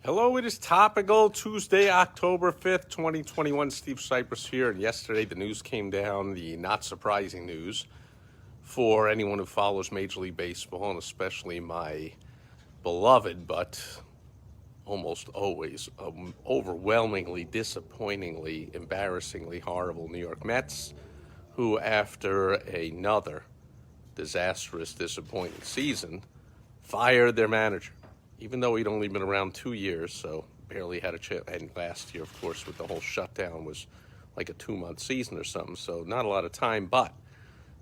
Hello, it is Topical Tuesday, October 5th, 2021. Steve Sipress here. And yesterday the news came down, the not surprising news for anyone who follows Major League Baseball, and especially my beloved but almost always overwhelmingly, disappointingly, embarrassingly horrible New York Mets, who after another disastrous, disappointing season, fired their manager. Even though he'd only been around 2 years, so barely had a chance. And last year, of course, with the whole shutdown, was like a 2-month season or something, so not a lot of time. But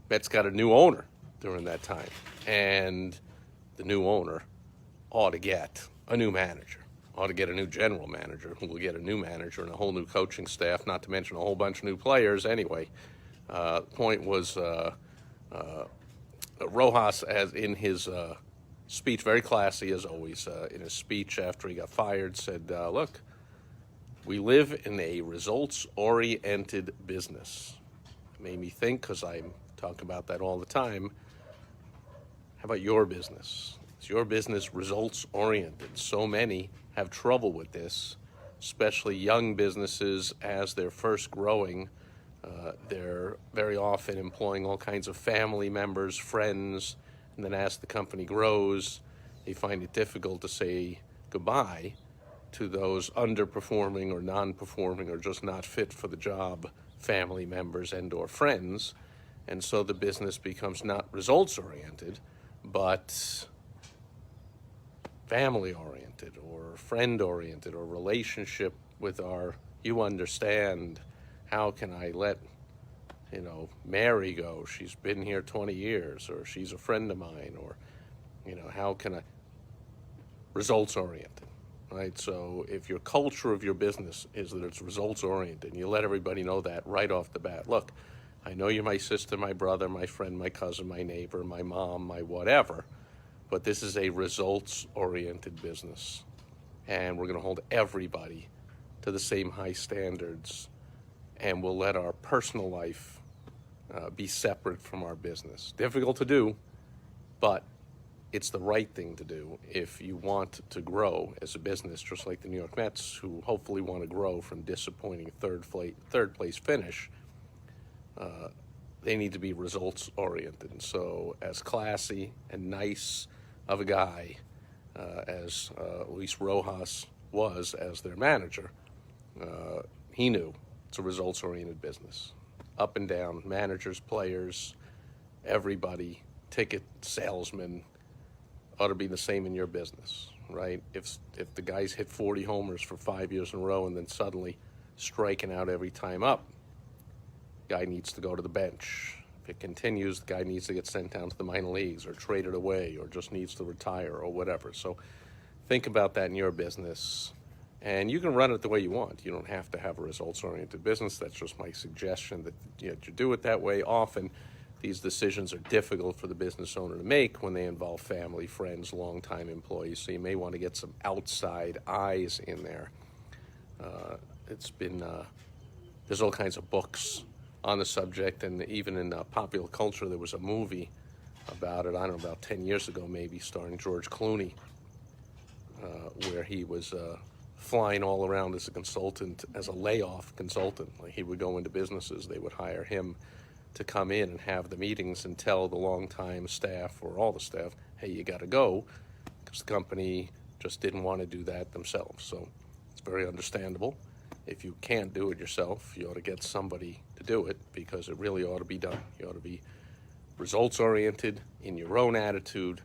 Mets got a new owner during that time, and the new owner ought to get a new manager, ought to get a new general manager, who will get a new manager and a whole new coaching staff, not to mention a whole bunch of new players. Anyway, the point was Rojas, as in his speech, very classy as always, in his speech after he got fired, said, look, we live in a results-oriented business. It made me think, because I talk about that all the time, how about your business? Is your business results-oriented? So many have trouble with this, especially young businesses as they're first growing. They're very often employing all kinds of family members, friends, and then as the company grows, they find it difficult to say goodbye to those underperforming or non-performing or just not fit for the job family members and or friends. And so the business becomes not results-oriented, but family-oriented or friend-oriented or relationship with our, you understand, how can I let Mary go? She's been here 20 years, or she's a friend of mine, or, how can I, results-oriented, right? So if your culture of your business is that it's results-oriented, and you let everybody know that right off the bat, look, I know you're my sister, my brother, my friend, my cousin, my neighbor, my mom, my whatever, but this is a results-oriented business, and we're going to hold everybody to the same high standards, and we'll let our personal life be separate from our business. Difficult to do, but it's the right thing to do if you want to grow as a business, just like the New York Mets, who hopefully want to grow from disappointing third place finish. They need to be results-oriented. And so as classy and nice of a guy as Luis Rojas was as their manager, he knew it's a results-oriented business. Up and down, managers, players, everybody, ticket salesmen, ought to be the same in your business, right? If the guys hit 40 homers for 5 years in a row and then suddenly striking out every time up, guy needs to go to the bench. If it continues, the guy needs to get sent down to the minor leagues or traded away or just needs to retire or whatever. So think about that in your business. And you can run it the way you want. You don't have to have a results-oriented business. That's just my suggestion, that you do it that way. Often these decisions are difficult for the business owner to make when they involve family, friends, longtime employees. So you may want to get some outside eyes in there. There's all kinds of books on the subject, and even in popular culture, there was a movie about it, I don't know, about 10 years ago maybe, starring George Clooney, where he was flying all around as a consultant, as a layoff consultant. Like, he would go into businesses, they would hire him to come in and have the meetings and tell the longtime staff or all the staff, hey, you got to go, because the company just didn't want to do that themselves. So it's very understandable. If you can't do it yourself, you ought to get somebody to do it, because it really ought to be done. You ought to be results-oriented in your own attitude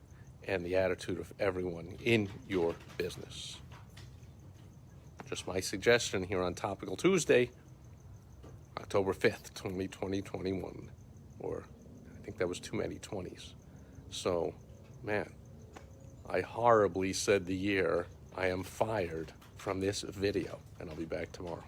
and the attitude of everyone in your business. Just my suggestion here on Topical Tuesday, October 5th, 2021. Or I think that was too many 20s. So, man, I horribly said the year I am fired from this video, and I'll be back tomorrow.